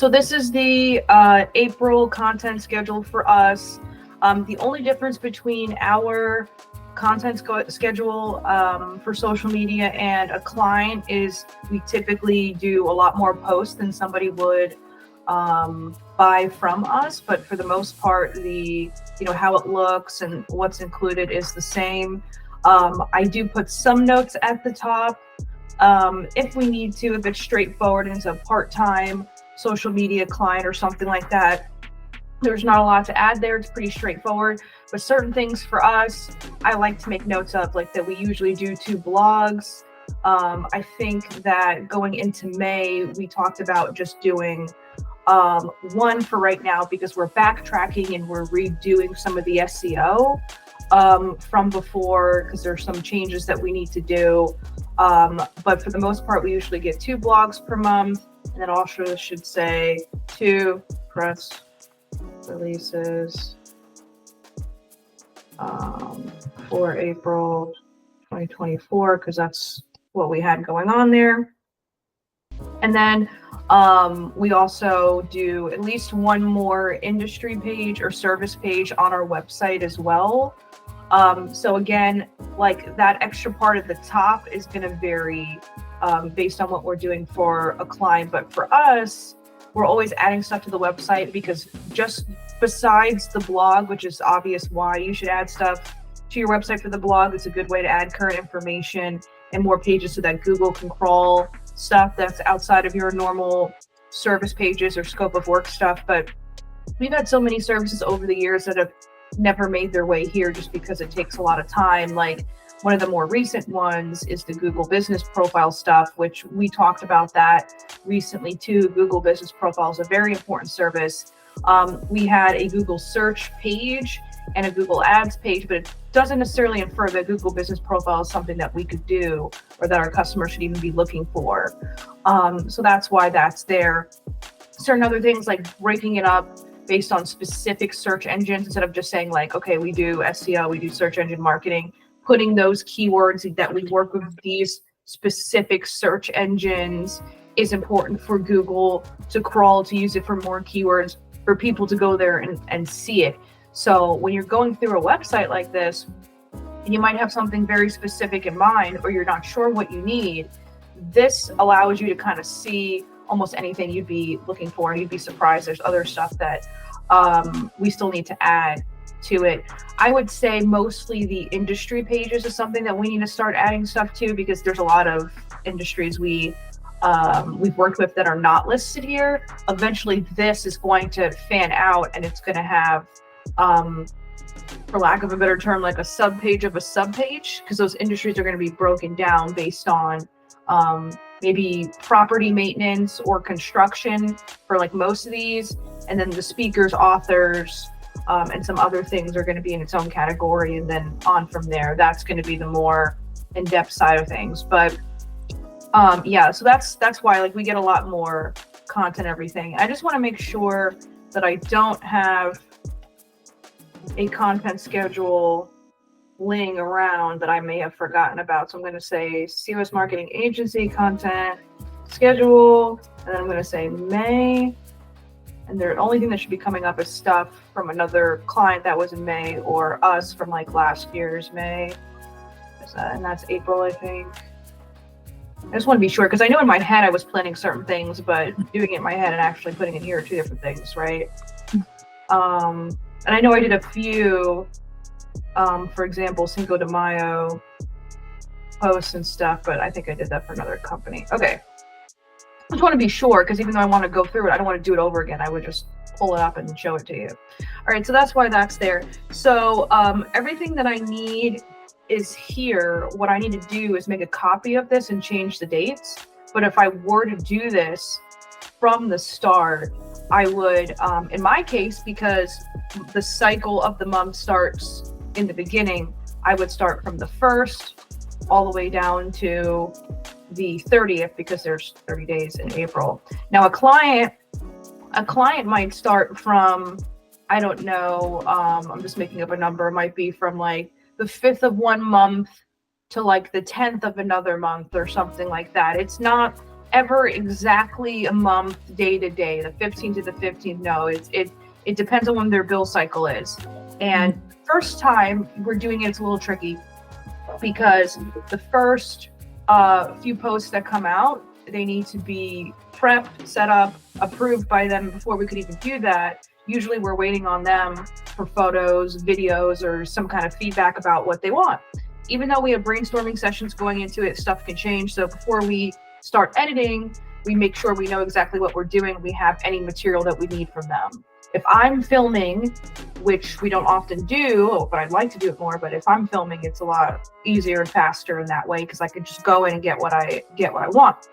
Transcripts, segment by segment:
So this is the April content schedule for us. The only difference between our content schedule for social media and a client is we typically do a lot more posts than somebody would buy from us, but for the most part, how it looks and what's included is the same. I do put some notes at the top if we need to, if it's straightforward and it's a part-time social media client or something like that. There's not a lot to add there. It's pretty straightforward, but certain things for us, I like to make notes of, like that we usually do 2 blogs. I think that going into May, we talked about just doing one for right now because we're backtracking and we're redoing some of the SEO from before because there's some changes that we need to do. But for the most part, we usually get 2 blogs per month, and then also should say 2 press releases for April 2024 because that's what we had going on there. And then we also do at least one more industry page or service page on our website as well. So again, like that extra part at the top is going to vary based on what we're doing for a client. But for us, we're always adding stuff to the website because just besides the blog, which is obvious why you should add stuff to your website for the blog, it's a good way to add current information and more pages so that Google can crawl stuff that's outside of your normal service pages or scope of work stuff. But we've had so many services over the years that have never made their way here just because it takes a lot of time. Like one of the more recent ones is the Google Business Profile stuff, which we talked about that recently too. Google Business Profile is a very important service. We had a Google search page and a Google Ads page, but it doesn't necessarily infer that Google Business Profile is something that we could do or that our customers should even be looking for. So that's why that's there. Certain other things like breaking it up based on specific search engines instead of just saying like, okay, we do SEO, we do search engine marketing, putting those keywords that we work with these specific search engines is important for Google to crawl, to use it for more keywords, for people to go there and see it. So when you're going through a website like this, and you might have something very specific in mind, or you're not sure what you need, this allows you to kind of see almost anything you'd be looking for, and you'd be surprised there's other stuff that we still need to add to it. I would say mostly the industry pages is something that we need to start adding stuff to because there's a lot of industries we've worked with that are not listed here. Eventually this is going to fan out and it's going to have, for lack of a better term, like a subpage of a subpage, because those industries are going to be broken down based on maybe property maintenance or construction for like most of these. And then the speakers, authors, and some other things are going to be in its own category. And then on from there, that's going to be the more in-depth side of things. But yeah, so that's why like we get a lot more content, everything. I just want to make sure that I don't have a content schedule laying around that I may have forgotten about. So I'm going to say COSMarketing Agency content schedule, and then I'm going to say May. And the only thing that should be coming up is stuff from another client that was in May or us from like last year's May. And that's April, I think. I just want to be sure because I know in my head I was planning certain things, but doing it in my head and actually putting it here are 2 different things, right? And I know I did a few, for example, Cinco de Mayo posts and stuff, but I think I did that for another company. Okay. I just want to be sure because even though I want to go through it, I don't want to do it over again. I would just pull it up and show it to you. All right, so that's why that's there. So everything that I need is here. What I need to do is make a copy of this and change the dates. But if I were to do this from the start, I would, in my case, because the cycle of the month starts in the beginning, I would start from the 1st all the way down to the 30th because there's 30 days in April. Now a client might start from, I don't know, I'm just making up a number. It might be from like the 5th of one month to like the 10th of another month or something like that. It's not ever exactly a month, day to day, the 15th to the 15th. No, it depends on when their bill cycle is. And first time we're doing it's a little tricky because the first few posts that come out, they need to be prepped, set up, approved by them before we could even do that. Usually we're waiting on them for photos, videos, or some kind of feedback about what they want. Even though we have brainstorming sessions going into it, stuff can change. So before we start editing, we make sure we know exactly what we're doing. We have any material that we need from them. If I'm filming, which we don't often do, but I'd like to do it more, but if I'm filming, it's a lot easier and faster in that way because I can just go in and get what I want.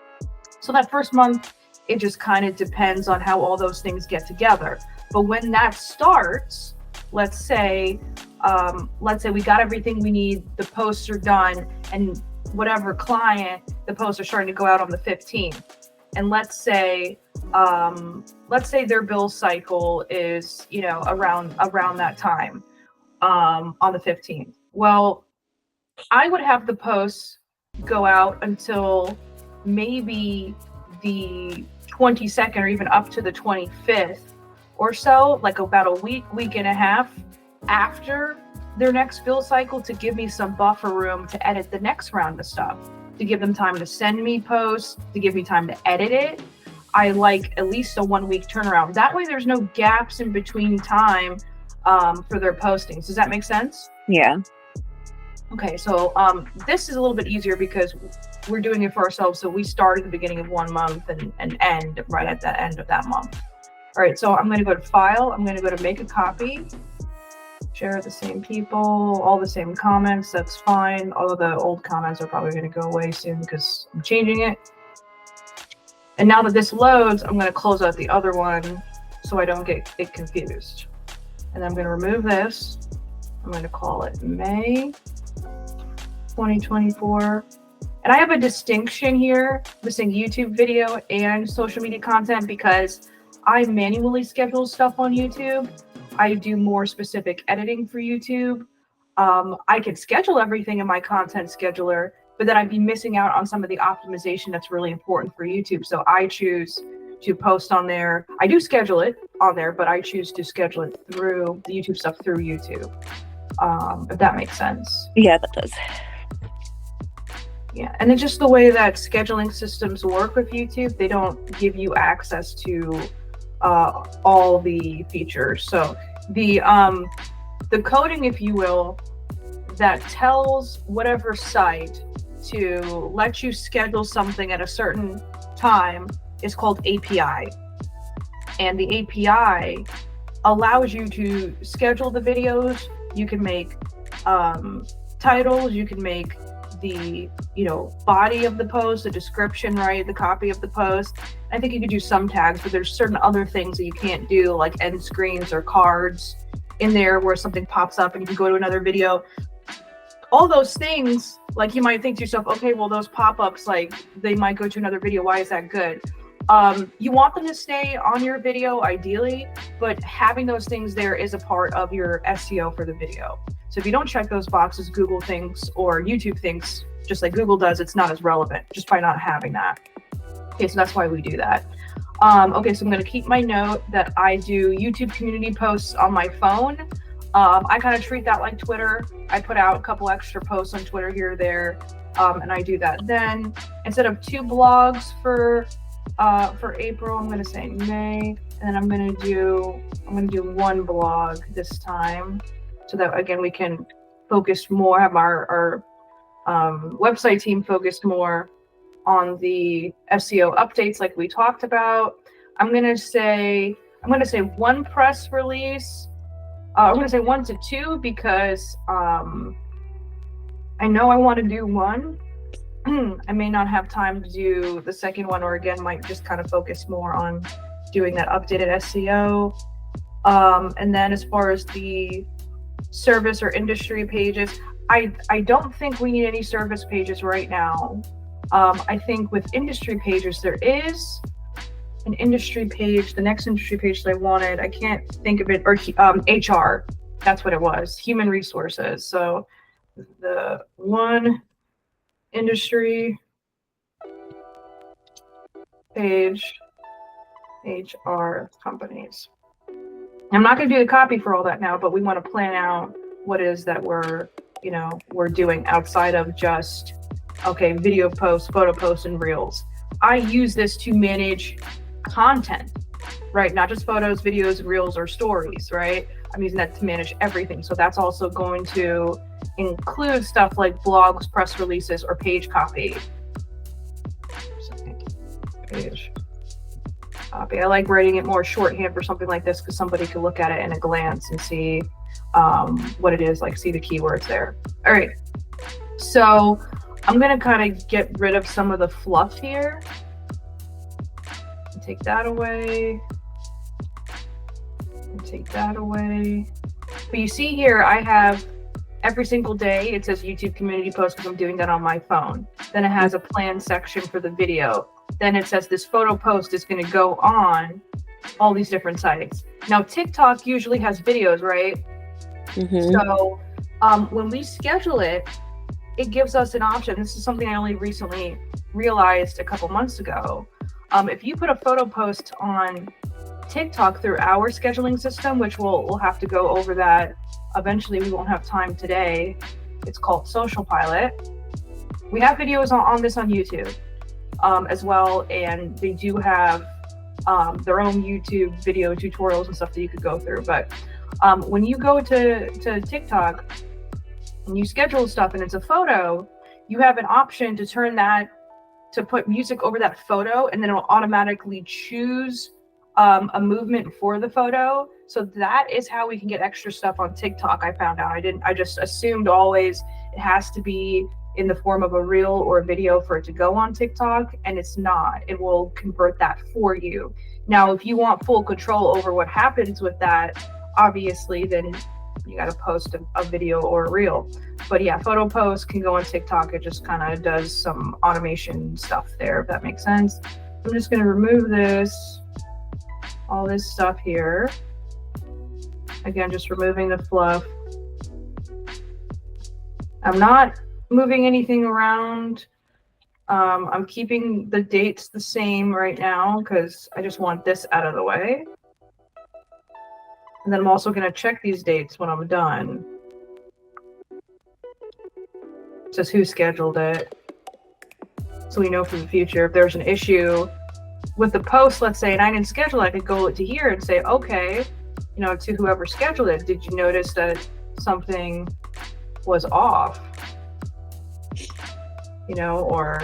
So that first month, it just kind of depends on how all those things get together. But when that starts, let's say we got everything we need, the posts are done, and whatever client, the posts are starting to go out on the 15th. And let's say their bill cycle is, around that time, on the 15th. Well, I would have the posts go out until maybe the 22nd or even up to the 25th or so, like about a week and a half after their next bill cycle, to give me some buffer room to edit the next round of stuff, to give them time to send me posts, to give me time to edit it. I like at least a 1 week turnaround. That way there's no gaps in between time for their postings. Does that make sense? Yeah. Okay, so this is a little bit easier because we're doing it for ourselves. So we start at the beginning of 1 month and end right at the end of that month. All right, so I'm going to go to File. I'm going to go to Make a Copy. Share the same people, all the same comments. That's fine. All of the old comments are probably going to go away soon because I'm changing it. And now that this loads, I'm going to close out the other one so I don't get it confused. And I'm going to remove this. I'm going to call it May 2024. And I have a distinction here between YouTube video and social media content because I manually schedule stuff on YouTube. I do more specific editing for YouTube. I can schedule everything in my content scheduler, but then I'd be missing out on some of the optimization that's really important for YouTube. So I choose to post on there. I do schedule it on there, but I choose to schedule it through the YouTube stuff through YouTube. If that makes sense. Yeah, that does. Yeah, and it's just the way that scheduling systems work with YouTube. They don't give you access to all the features. So the coding, if you will, that tells whatever site to let you schedule something at a certain time is called API. And the API allows you to schedule the videos. You can make titles, you can make the body of the post, the description, right, the copy of the post. I think you could do some tags, but there's certain other things that you can't do, like end screens or cards in there where something pops up and you can go to another video. All those things, like, you might think to yourself, okay, well, those pop-ups, like, they might go to another video. Why is that good? You want them to stay on your video ideally, but having those things there is a part of your SEO for the video. So if you don't check those boxes, Google thinks, or YouTube thinks, just like Google does, it's not as relevant just by not having that. Okay, so that's why we do that. Okay, so I'm going to keep my note that I do YouTube community posts on my phone. I kind of treat that like Twitter. I put out a couple extra posts on Twitter here or there, and I do that. Then instead of 2 blogs for April, I'm going to say May, and I'm going to do 1 blog this time, so that again we can focus more, have our website team focused more on the SEO updates like we talked about. I'm going to say 1 press release. I'm going to say 1 to 2 because I know I want to do 1. I may not have time to do the second one, or again, might just kind of focus more on doing that updated SEO. And then as far as the service or industry pages, I don't think we need any service pages right now. I think with industry pages, there is an industry page, the next industry page that I wanted, I can't think of it, or HR, that's what it was, human resources. So the 1 industry page HR companies. I'm not going to do the copy for all that now, but we want to plan out what it is that we're doing outside of just, okay, video posts, photo posts, and reels. I use this to manage content, right? Not just photos, videos, reels, or stories, right? I'm using that to manage everything. So that's also going to include stuff like blogs, press releases, or page copy. Page copy. I like writing it more shorthand for something like this because somebody can look at it in a glance and see what it is, like see the keywords there. All right. So I'm going to kind of get rid of some of the fluff here. Take that away. And take that away. But you see here, I have every single day, it says YouTube community post because I'm doing that on my phone. Then it has a plan section for the video. Then it says this photo post is going to go on all these different sites. Now, TikTok usually has videos, right? Mm-hmm. So when we schedule it, it gives us an option. This is something I only recently realized a couple months ago. If you put a photo post on TikTok through our scheduling system, which we'll have to go over that eventually, we won't have time today. It's called Social Pilot. We have videos on this on YouTube as well, and they do have their own YouTube video tutorials and stuff that you could go through. But when you go to TikTok and you schedule stuff and it's a photo, you have an option to turn that, to put music over that photo, and then it'll automatically choose a movement for the photo. So that is how we can get extra stuff on TikTok. I found out. I just assumed always it has to be in the form of a reel or a video for it to go on TikTok, and it's not. It will convert that for you. Now, if you want full control over what happens with that, obviously, then you got to post a video or a reel. But yeah, photo posts can go on TikTok. It just kind of does some automation stuff there, if that makes sense. I'm just going to remove this, all this stuff here. Again, just removing the fluff. I'm not moving anything around. I'm keeping the dates the same right now because I just want this out of the way. And then I'm also going to check these dates when I'm done. It says who scheduled it. So we know for the future if there's an issue with the post, let's say, and I didn't schedule it, I could go to here and say, okay, to whoever scheduled it, did you notice that something was off? Or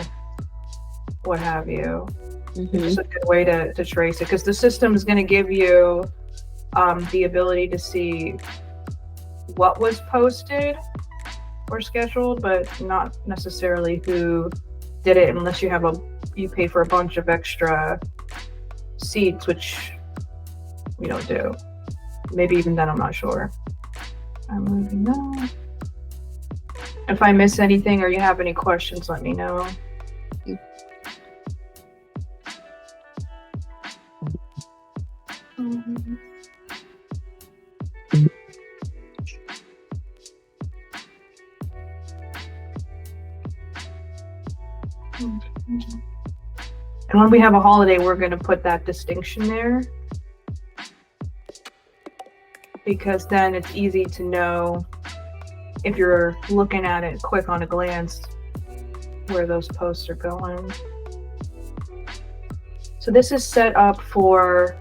what have you. Mm-hmm. It's just a good way to trace it because the system is going to give you the ability to see what was posted or scheduled, but not necessarily who did it unless you pay for a bunch of extra seats, which we don't do. Maybe even then, I'm not sure. I'm moving on. If I miss anything or you have any questions, let me know. Mm-hmm. And when we have a holiday, we're going to put that distinction there because then it's easy to know if you're looking at it quick on a glance where those posts are going. So this is set up for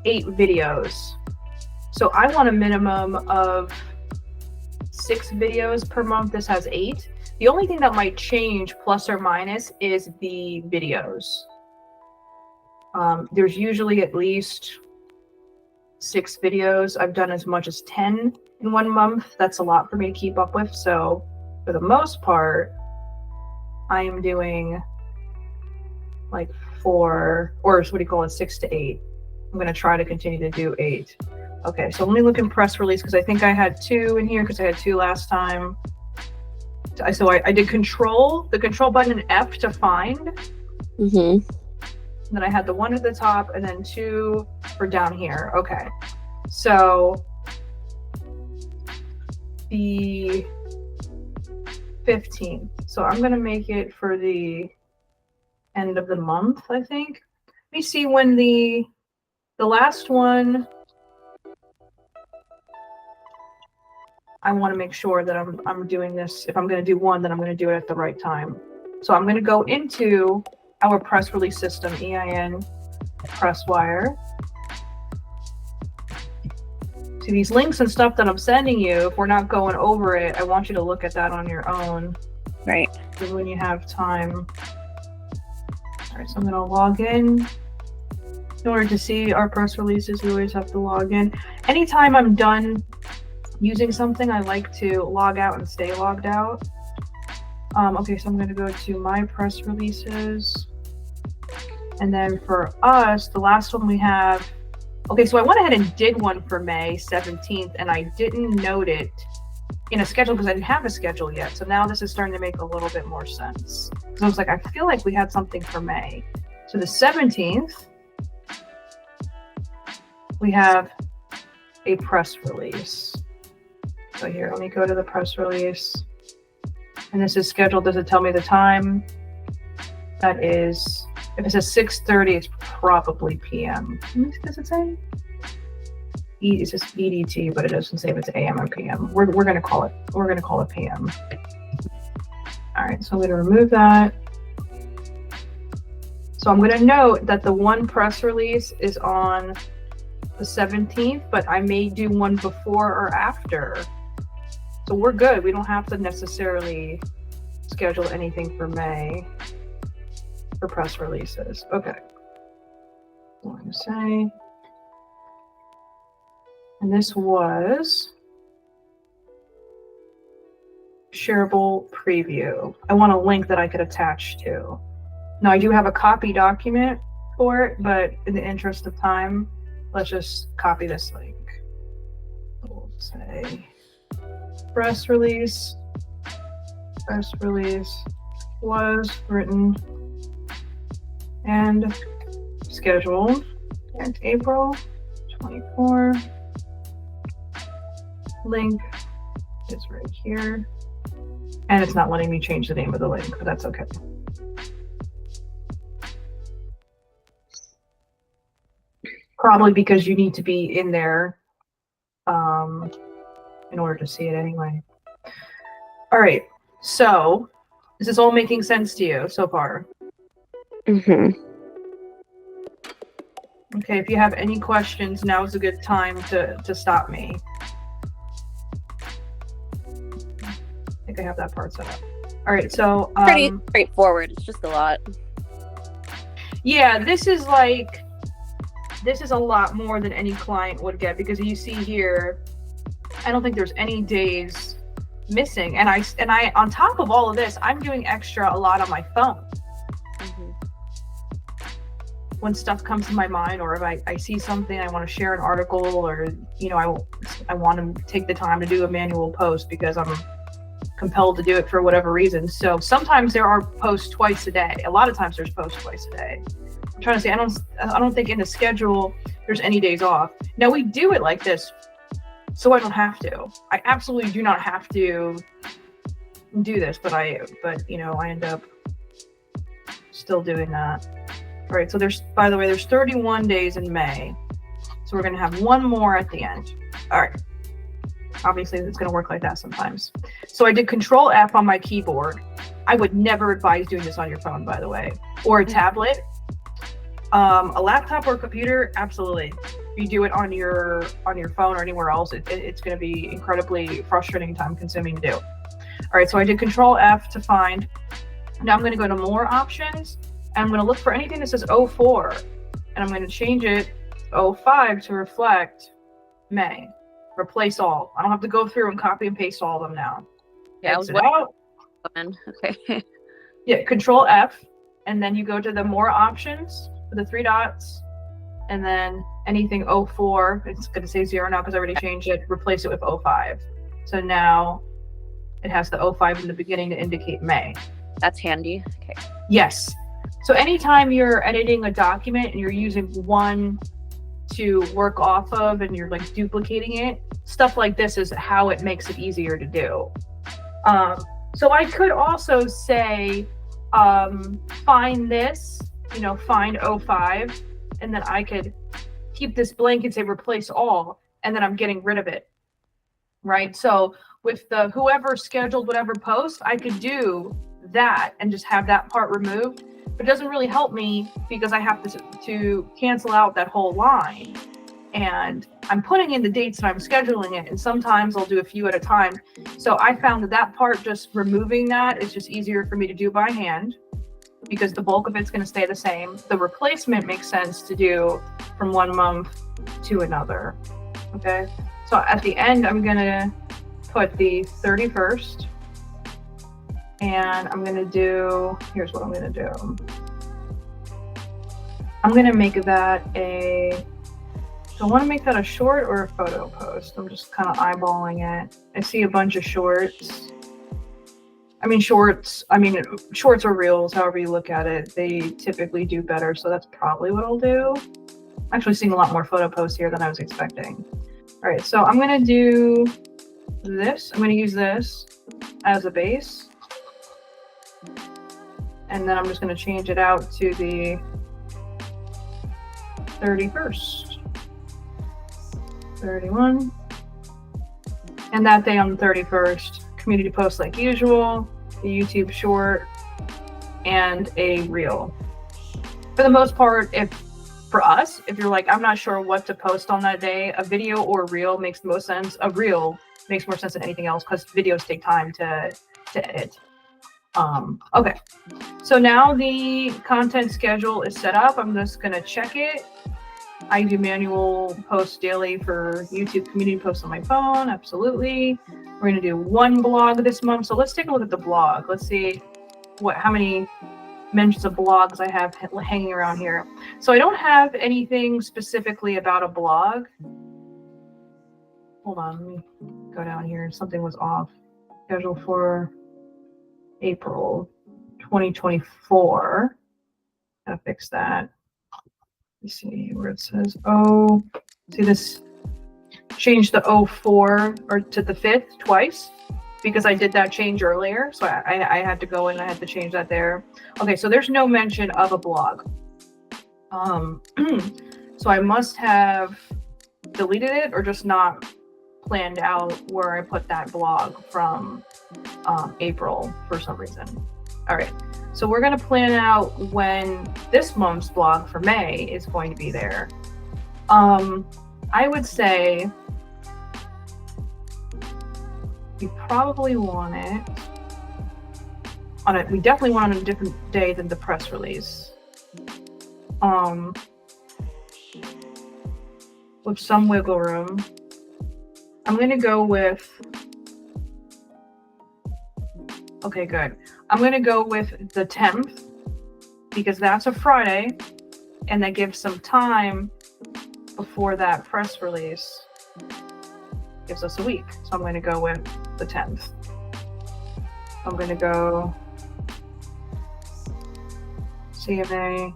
8 videos. So I want a minimum of 6 videos per month. This has 8. The only thing that might change plus or minus is the videos. There's usually at least 6 videos. I've done as much as 10 in 1 month. That's a lot for me to keep up with. So for the most part, I am doing like 4, or what do you call it, 6 to 8. I'm going to try to continue to do 8. Okay, so let me look in press release because I think I had 2 in here because I had 2 last time. So I did the control button and F to find. Mm-hmm. Then I had the 1 at the top and then 2 for down here. Okay. So the 15th. So I'm going to make it for the end of the month, I think. Let me see when the last one. I want to make sure that I'm doing this. If I'm going to do one, then I'm going to do it at the right time. So I'm going to go into our press release system, EIN Presswire. See these links and stuff that I'm sending you, if we're not going over it, I want you to look at that on your own. Right. When you have time. All right, so I'm going to log in. In order to see our press releases, we always have to log in. Anytime I'm done using something, I like to log out and stay logged out. Okay, so I'm going to go to my press releases. And then for us, the last one we have, okay, so I went ahead and did one for May 17th, and I didn't note it in a schedule because I didn't have a schedule yet. So now this is starting to make a little bit more sense. Because I was like, I feel like we had something for May. So the 17th, we have a press release. So here, let me go to the press release. And this is scheduled. Does it tell me the time? That is, if it says 6:30, it's probably PM. Does it say? It says EDT, but it doesn't say if it's AM or PM. We're gonna call it. We're gonna call it PM. All right, so I'm gonna remove that. So I'm gonna note that the one press release is on the 17th, but I may do one before or after. So we're good. We don't have to necessarily schedule anything for May for press releases. Okay. I'm going to say, and this was shareable preview. I want a link that I could attach to. Now I do have a copy document for it, but in the interest of time, let's just copy this link. We'll say press release was written and scheduled at April 24. Link is right here. And it's not letting me change the name of the link, but that's okay. Probably because you need to be in there in order to see it anyway. All right, so is this all making sense to you so far? Mm-hmm. Okay, if you have any questions, now is a good time to stop me. I think I have that part set up. All right, so Pretty straightforward. It's just a lot. Yeah, this is a lot more than any client would get, because you see here, I don't think there's any days missing. And I on top of all of this, I'm doing extra a lot on my phone. Mm-hmm. When stuff comes to my mind, or if I see something, I want to share an article, or I want to take the time to do a manual post because I'm compelled to do it for whatever reason. So sometimes there are posts twice a day. A lot of times there's posts twice a day. I'm trying to say, I don't think in the schedule there's any days off. Now we do it like this, so I don't have to. I absolutely do not have to do this, but I end up still doing that. All right, so by the way, there's 31 days in May. So we're gonna have one more at the end. All right. Obviously it's gonna work like that sometimes. So I did Control F on my keyboard. I would never advise doing this on your phone, by the way, or a tablet. A laptop or computer, absolutely. If you do it on your phone or anywhere else, it's going to be incredibly frustrating, time consuming to do. All right, so I did Control F to find. Now I'm going to go to more options, and I'm going to look for anything that says 04, and I'm going to change it 05 to reflect May. Replace all. I don't have to go through and copy and paste all of them now. Yeah, Exit out. Okay. Yeah, Control F, and then you go to the more options with the 3 dots, and then anything 04, it's going to say 0 now because I already changed it, replace it with 05. So now it has the 05 in the beginning to indicate May. That's handy. Okay. Yes. So anytime you're editing a document and you're using one to work off of and you're like duplicating it, stuff like this is how it makes it easier to do. So I could also say, find this, find '05, and then I could keep this blank and say replace all, and then I'm getting rid of it, right? So with the whoever scheduled whatever post, I could do that and just have that part removed. But it doesn't really help me because I have to cancel out that whole line. And I'm putting in the dates that I'm scheduling it, and sometimes I'll do a few at a time. So I found that part, just removing that, is just easier for me to do by hand because the bulk of it's going to stay the same. The replacement makes sense to do from one month to another. Okay, so at the end, I'm going to put the 31st, and I'm going to do, here's what I'm going to do. I'm going to make that do I want to make that a short or a photo post? I'm just kind of eyeballing it. I see a bunch of shorts. Shorts or reels, however you look at it, they typically do better. So that's probably what I'll do. I'm actually seeing a lot more photo posts here than I was expecting. All right, so I'm going to do this. I'm going to use this as a base. And then I'm just going to change it out to the 31st. 31, and that day on the 31st, community post like usual, the YouTube short, and a reel. For the most part, if you're like, I'm not sure what to post on that day, a video or a reel makes the most sense. A reel makes more sense than anything else because videos take time to edit. Okay, so now the content schedule is set up. I'm just gonna check it. I do manual posts daily for YouTube community posts on my phone. Absolutely. We're going to do one blog this month. So let's take a look at the blog. Let's see how many mentions of blogs I have hanging around here. So I don't have anything specifically about a blog. Hold on. Let me go down here. Something was off. Schedule for April 2024. Gotta fix that. See where it says see this, change the 04 or to the 5th twice because I did that change earlier. So I had to go and I had to change that there. Okay, so there's no mention of a blog. So I must have deleted it or just not planned out where I put that blog from April for some reason. All right. So we're going to plan out when this month's blog for May is going to be there. I would say we probably want it we definitely want it on a different day than the press release. With some wiggle room. I'm going to go with, okay, good. I'm going to go with the 10th because that's a Friday and that gives some time before that press release. Gives us a week. So I'm going to go with the 10th. I'm going to go CMA,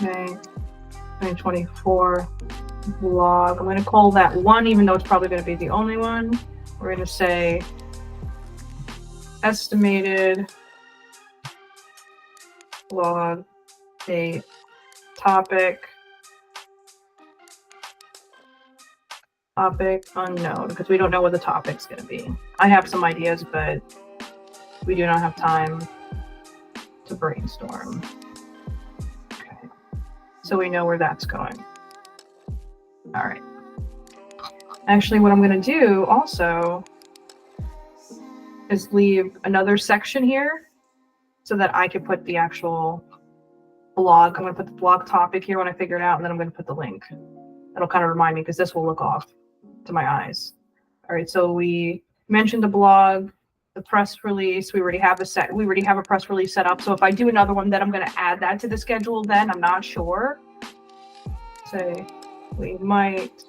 May 2024 blog. I'm going to call that one, even though it's probably going to be the only one. We're going to say estimated blog date, topic unknown, because we don't know what the topic's going to be. I have some ideas, but we do not have time to brainstorm. Okay, so we know where that's going. All right. Actually, what I'm going to do also is leave another section here so that I can put the actual blog. I'm going to put the blog topic here when I figure it out, and then I'm going to put the link. That'll kind of remind me because this will look off to my eyes. All right, so we mentioned the blog, the press release. We already have a press release set up. So if I do another one, then I'm going to add that to the schedule. Then I'm not sure. Say we might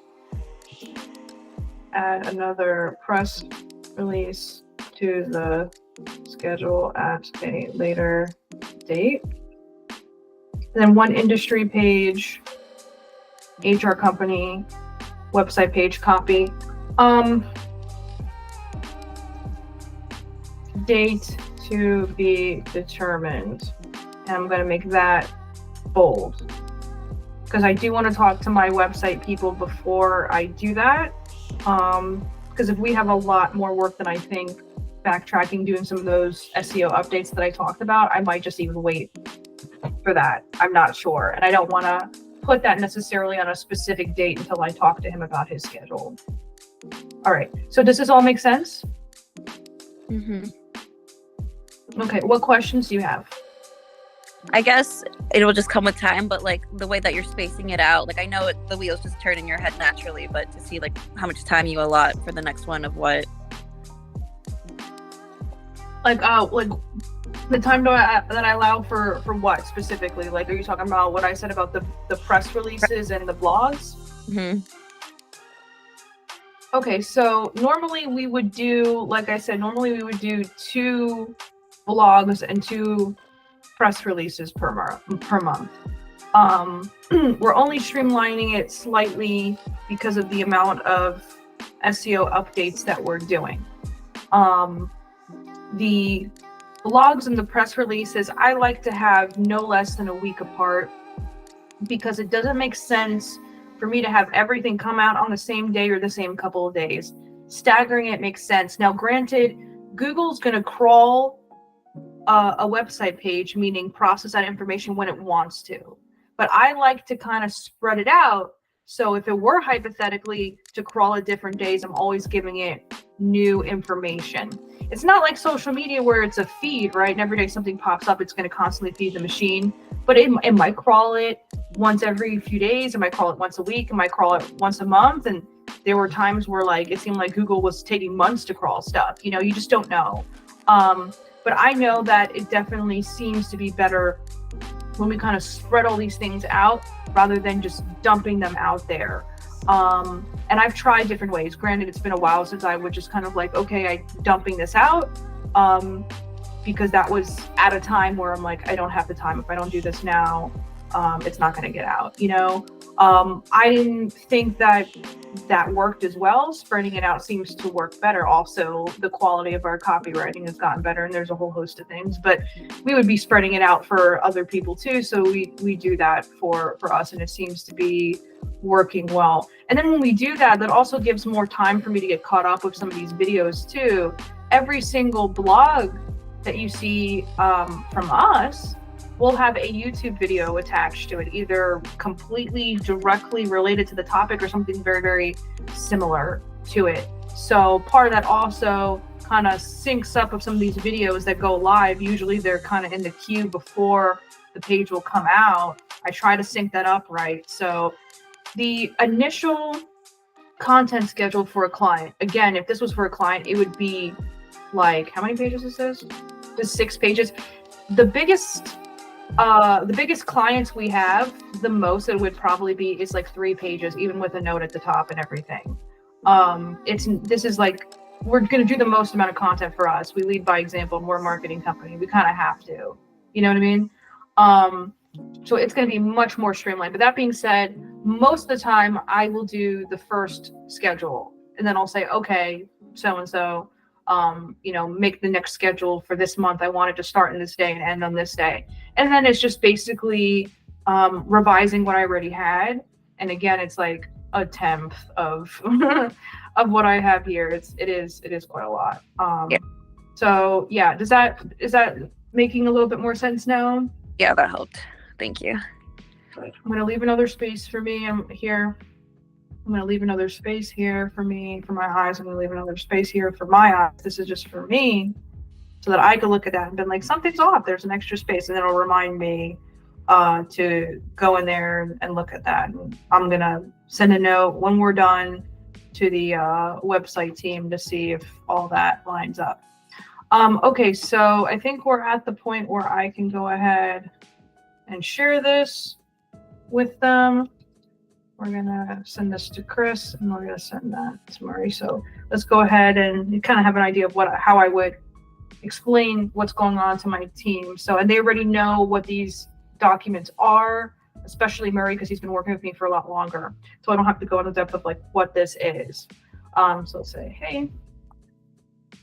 add another press release to the schedule at a later date. And then one industry page, HR company, website page copy. Date to be determined. And I'm going to make that bold because I do want to talk to my website people before I do that. Because if we have a lot more work than I think backtracking, doing some of those SEO updates that I talked about, I might just even wait for that. I'm not sure. And I don't want to put that necessarily on a specific date until I talk to him about his schedule. All right. So does this all make sense? Mm-hmm. Okay. What questions do you have? I guess it'll just come with time, but like the way that you're spacing it out, like I know the wheels just turn in your head naturally, but to see like how much time you allot for the next one of what? Like the time that I allow for what specifically? Like, are you talking about what I said about the press releases and the blogs? Mm-hmm. Okay, so normally we would do, like I said, normally we would do 2 blogs and 2 press releases per month. We're only streamlining it slightly because of the amount of SEO updates that we're doing. The blogs and the press releases, I like to have no less than a week apart because it doesn't make sense for me to have everything come out on the same day or the same couple of days. Staggering it makes sense. Now, granted, Google's going to crawl a website page, meaning process that information when it wants to. But I like to kind of spread it out. So if it were hypothetically to crawl at different days, I'm always giving it new information. It's not like social media where it's a feed, right? And every day something pops up, it's going to constantly feed the machine. But it might crawl it once every few days. It might crawl it once a week. It might crawl it once a month. And there were times where like it seemed like Google was taking months to crawl stuff. You know, you just don't know. But I know that it definitely seems to be better when we kind of spread all these things out rather than just dumping them out there. And I've tried different ways. Granted, it's been a while since I would just kind of like, okay, I'm dumping this out, because that was at a time where I'm like, I don't have the time. If I don't do this now, it's not going to get out, you know? I didn't think that worked as well. Spreading it out seems to work better. Also, the quality of our copywriting has gotten better, and there's a whole host of things, but we would be spreading it out for other people too. So we do that for us, and it seems to be working well. And then when we do that, that also gives more time for me to get caught up with some of these videos too. Every single blog that you see from us will have a YouTube video attached to it, either completely directly related to the topic or something very, very similar to it. So part of that also kind of syncs up with some of these videos that go live. Usually they're kind of in the queue before the page will come out. I try to sync that up right. So the initial content schedule for a client, again, if this was for a client, it would be like, how many pages is this? Just 6 pages. The biggest clients we have, the most it would probably be is like 3 pages, even with a note at the top and everything. This is like, we're going to do the most amount of content for us. We lead by example, and we're a marketing company. We kind of have to, you know what I mean? So it's going to be much more streamlined. But that being said, most of the time I will do the first schedule, and then I'll say, okay, so-and-so, make the next schedule for this month. I want it to start in this day and end on this day. And then it's just basically revising what I already had. And again, it's like a tenth of of what I have here. It is quite a lot. Yeah. So yeah, is that making a little bit more sense now? Yeah, that helped. Thank you. I'm gonna leave another space for me. I'm gonna leave another space here for me, for my eyes. I'm gonna leave another space here for my eyes. This is just for me, so that I could look at that and be like, something's off. There's an extra space, and then it'll remind me to go in there and look at that. And I'm gonna send a note when we're done to the website team to see if all that lines up. Okay, so I think we're at the point where I can go ahead and share this with them. We're gonna send this to Chris, and we're gonna send that to Murray. So let's go ahead and you kind of have an idea of how I would explain what's going on to my team. So, and they already know what these documents are, especially Murray, because he's been working with me for a lot longer. So I don't have to go into depth of like what this is. So let's say, hey,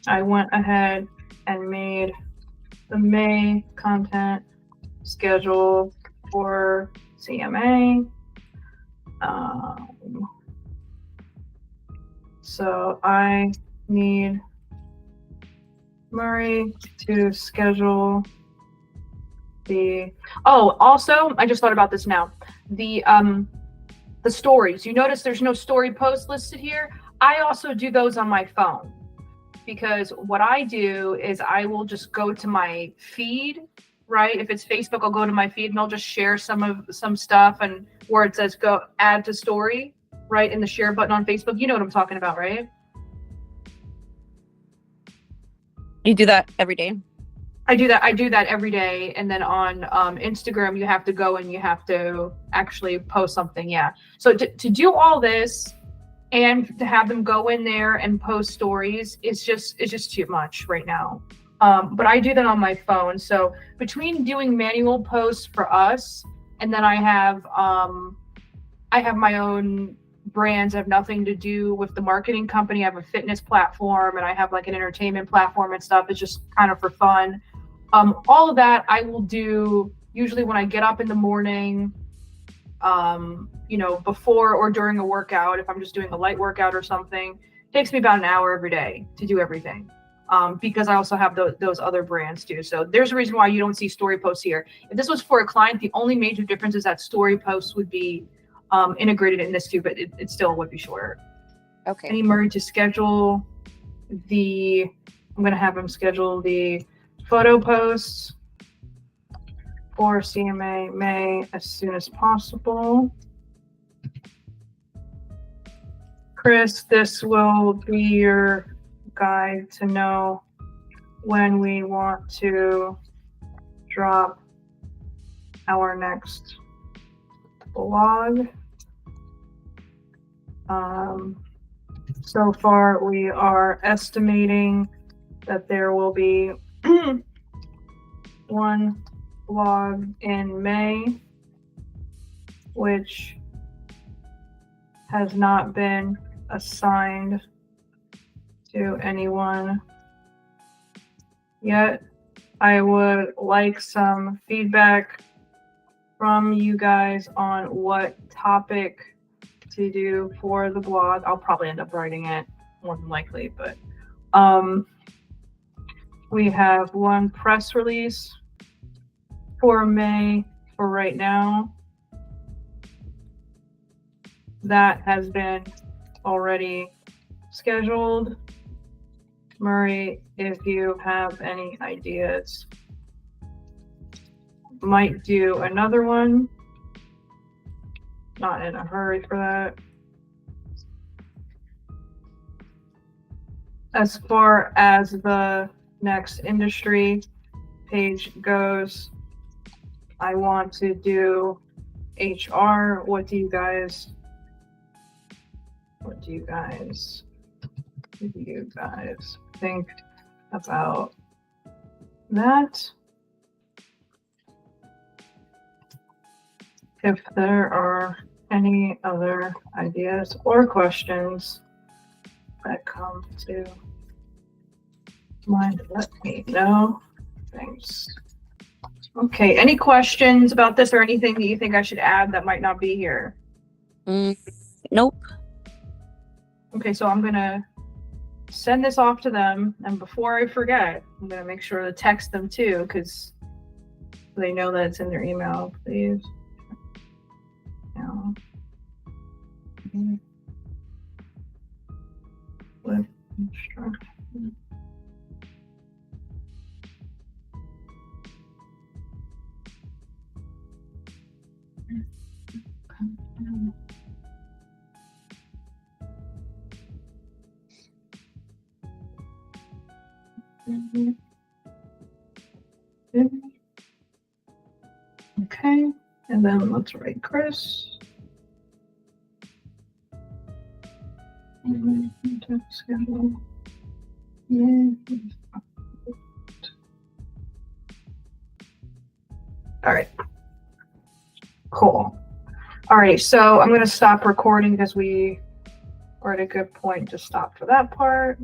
I went ahead and made the May content schedule for CMA. So I need Murray to schedule also, I just thought about this now. The stories. You notice there's no story post listed here. I also do those on my phone, because what I do is I will just go to my feed, right? If it's Facebook, I'll go to my feed and I'll just share some stuff, and where it says go add to story, right, in the share button on Facebook. You know what I'm talking about, right? You do that every day? I do that every day. And then on Instagram, you have to go and you have to actually post something. Yeah. So to do all this and to have them go in there and post stories is just too much right now. But I do that on my phone. So between doing manual posts for us, and then I have my own brands have nothing to do with the marketing company. I have a fitness platform and I have like an entertainment platform and stuff. It's just kind of for fun. All of that I will do usually when I get up in the morning, before or during a workout. If I'm just doing a light workout or something, it takes me about an hour every day to do everything. Because I also have those other brands too. So there's a reason why you don't see story posts here. If this was for a client, the only major difference is that story posts would be integrated in this too, but it still would be shorter. Okay. I need Murray to schedule I'm going to have him schedule the photo posts for CMA May as soon as possible. Chris, this will be your guide to know when we want to drop our next blog. So far, we are estimating that there will be one blog in May, which has not been assigned to anyone yet. I would like some feedback from you guys on what topic to do for the blog. I'll probably end up writing it more than likely, but we have one press release for May for right now. That has been already scheduled. Murray, if you have any ideas, might do another one. Not in a hurry for that. As far as the next industry page goes, I want to do HR. What do you guys think about that? If there are any other ideas or questions that come to mind, let me know. Thanks. Okay, any questions about this or anything that you think I should add that might not be here? Nope. Okay, so I'm gonna send this off to them, and before I forget, I'm gonna make sure to text them too, because they know that it's in their email, please. With instruction. Okay, and then let's write Chris. Schedule. Yeah. All right. Cool. All right, so I'm going to stop recording because we are at a good point to stop for that part.